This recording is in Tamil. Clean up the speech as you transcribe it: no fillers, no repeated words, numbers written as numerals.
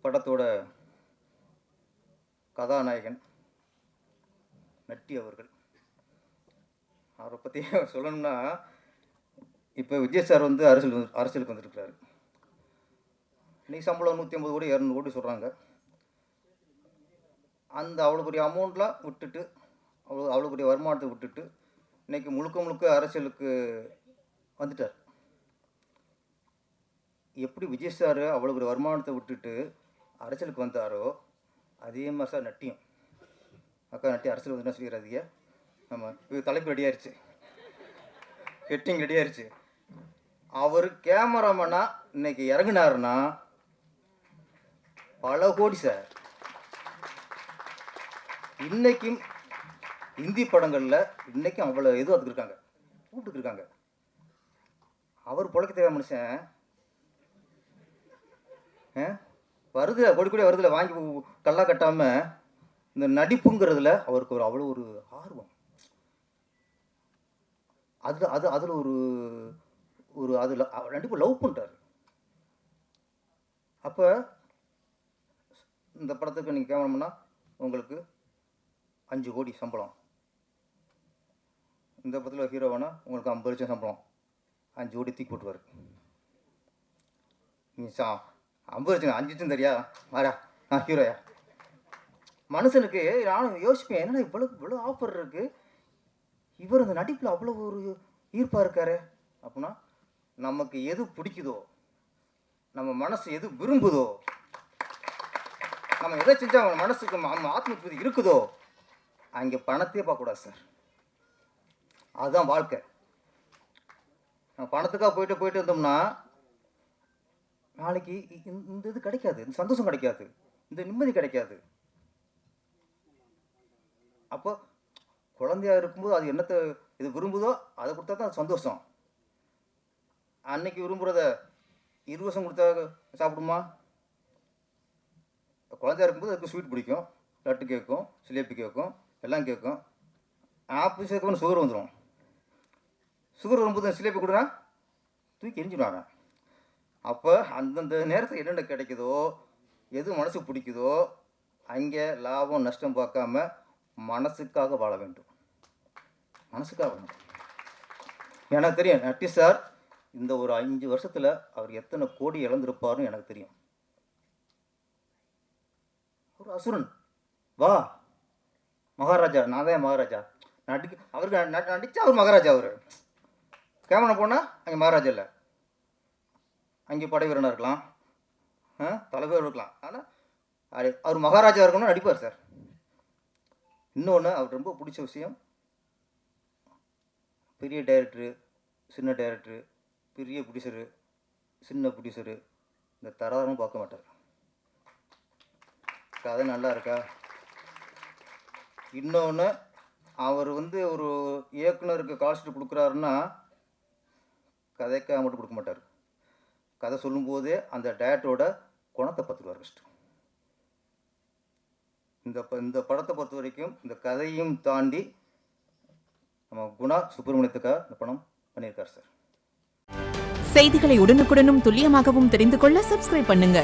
படத்தோட கதாநாயகன் நட்டி அவர்கள். அவரை பற்றி சொல்லணும்னா, இப்போ விஜய் சார் வந்து அரசியலுக்கு வந்துருக்கிறாரு. இன்றைக்கி சம்பளம் 150 கோடி 200 கோடி சொல்கிறாங்க. அந்த அவ்வளோ பெரிய அமௌண்ட்லாம் விட்டுட்டு, அவ்வளோ பெரிய வருமானத்தை விட்டுட்டு இன்றைக்கி முழுக்க அரசியலுக்கு வந்துட்டார். எப்படி விஜய் சார் அவ்வளோ பெரிய வருமானத்தை விட்டுட்டு அரசியலுக்கு வந்தாரோ, அதே மாதிரி சார் நட்டியும். அக்கா நட்டி அரசியல் வந்து என்ன சொல்லிடுறாதீங்க. ஆமாம், இது தலைப்பு ரெடியாயிருச்சு, ஹெட்டிங் ரெடியாயிருச்சு. அவர் கேமராமேனா இன்னைக்கு இறங்கினாருன்னா பல கோடி சார். இன்னைக்கும் இந்தி படங்களில் இன்னைக்கும் அவ்வளோ எதுவும் அதுக்கு இருக்காங்க, கூப்பிட்டு இருக்காங்க. அவர் பொழைக்க தேவை மனுஷன். வருது கொடி கொடி வருதுல வாங்கி கல்லா கட்டாமல் இந்த நடிப்புங்கிறதுல அவருக்கு ஒரு அவ்வளோ ஒரு ஆர்வம். அதில் ஒரு அதில் நடிப்பு லவ் பண்ணுறாரு. அப்போ இந்த படத்துக்கு நீங்கள் கேமராமேனா உங்களுக்கு 5 கோடி சம்பளம். இந்த படத்தில் ஹீரோவானா உங்களுக்கு 50 லட்சம் சம்பளம். 5 கோடி தூக்கி போட்டுவார். நீ 50 லட்சம் 5 லட்சம் தெரியா மாறா நான் ஹீரோயா. மனுஷனுக்கு நானும் யோசிப்பேன், என்னடா இவ்வளோ ஆஃபர் இருக்குது, இவர் அந்த நடிப்பில் அவ்வளோ ஒரு ஈர்ப்பாக இருக்காரு. அப்படின்னா நமக்கு எது பிடிக்குதோ, நம்ம மனசு எது விரும்புதோ, நம்ம எதை செஞ்சால் நம்ம மனசுக்கு ஆத்ம திருப்தி இருக்குதோ, அங்கே பணத்தையே பார்க்கக்கூடாது சார். அதுதான் வாழ்க்கை. நம்ம பணத்துக்காக போயிட்டு இருந்தோம்னா நாளைக்கு இந்த இது கிடைக்காது, இந்த சந்தோஷம் கிடைக்காது, இந்த நிம்மதி கிடைக்காது. அப்போ குழந்தையாக இருக்கும்போது அது என்னத்தை இது விரும்புதோ அதை கொடுத்தா தான் சந்தோஷம். அன்னைக்கு விரும்புகிறத 20 வருஷம் கொடுத்தா சாப்பிடுமா? குழந்தையாக இருக்கும்போது அதுக்கு ஸ்வீட் பிடிக்கும், லட்டு கேட்கும், சிலேபி கேட்கும், எல்லாம் கேட்கும். ஆப்பிள் சேர்க்கணும் சுகர் வந்துடும். சுகர் வரும்போது சிலேபி கொடுனா தூக்கி எரிஞ்சிடுவாங்க. அப்போ அந்தந்த நேரத்தில் என்னென்ன கிடைக்குதோ, எது மனசுக்கு பிடிக்குதோ, அங்கே லாபம் நஷ்டம் பார்க்காம மனசுக்காக வாழ வேண்டும். மனசுக்காக வாழ வேண்டும். எனக்கு தெரியும் நட்டி சார் இந்த ஒரு 5 வருஷத்தில் அவர் எத்தனை கோடி இழந்திருப்பாருன்னு எனக்கு தெரியும். ஒரு அசுரன் வா மகாராஜா, நான் தான் மகாராஜா. அவருக்கு நடித்தா அவர் மகாராஜா. அவர் கேமரா போனால் அங்கே மகாராஜா இல்லை, அங்கே படை வீரனாக இருக்கலாம், தலைவர் இருக்கலாம். ஆனால் அவர் மகாராஜா இருக்கணும்னு நடிப்பார் சார். இன்னொன்று அவர் ரொம்ப பிடிச்ச விஷயம், பெரிய டைரக்டரு, சின்ன டைரக்டரு, பெரிய ப்ரொடியூசரு, சின்ன ப்ரொடியூசரு, இந்த தராதரம் பார்க்க மாட்டார். கதை நல்லா இருக்கா? இன்னொன்று அவர் வந்து ஒரு இயக்குனருக்கு கால்ஷீட் கொடுக்குறாருன்னா கதைக்காக மட்டும் கொடுக்க மாட்டார். கதை சொல்லும்போதே அந்த டைரக்டரோட குணத்தை பார்த்துருவார் ஃபஸ்ட்டு. இந்த படத்தை பொறுத்த வரைக்கும் இந்த கதையும் தாண்டி நம்ம குணா சுப்பிரமணியத்துக்காக இந்த படம் பண்ணியிருக்கார் சார். செய்திகளை உடனுக்குடனும் துல்லியமாகவும் தெரிந்து கொள்ள சப்ஸ்கிரைப் பண்ணுங்க.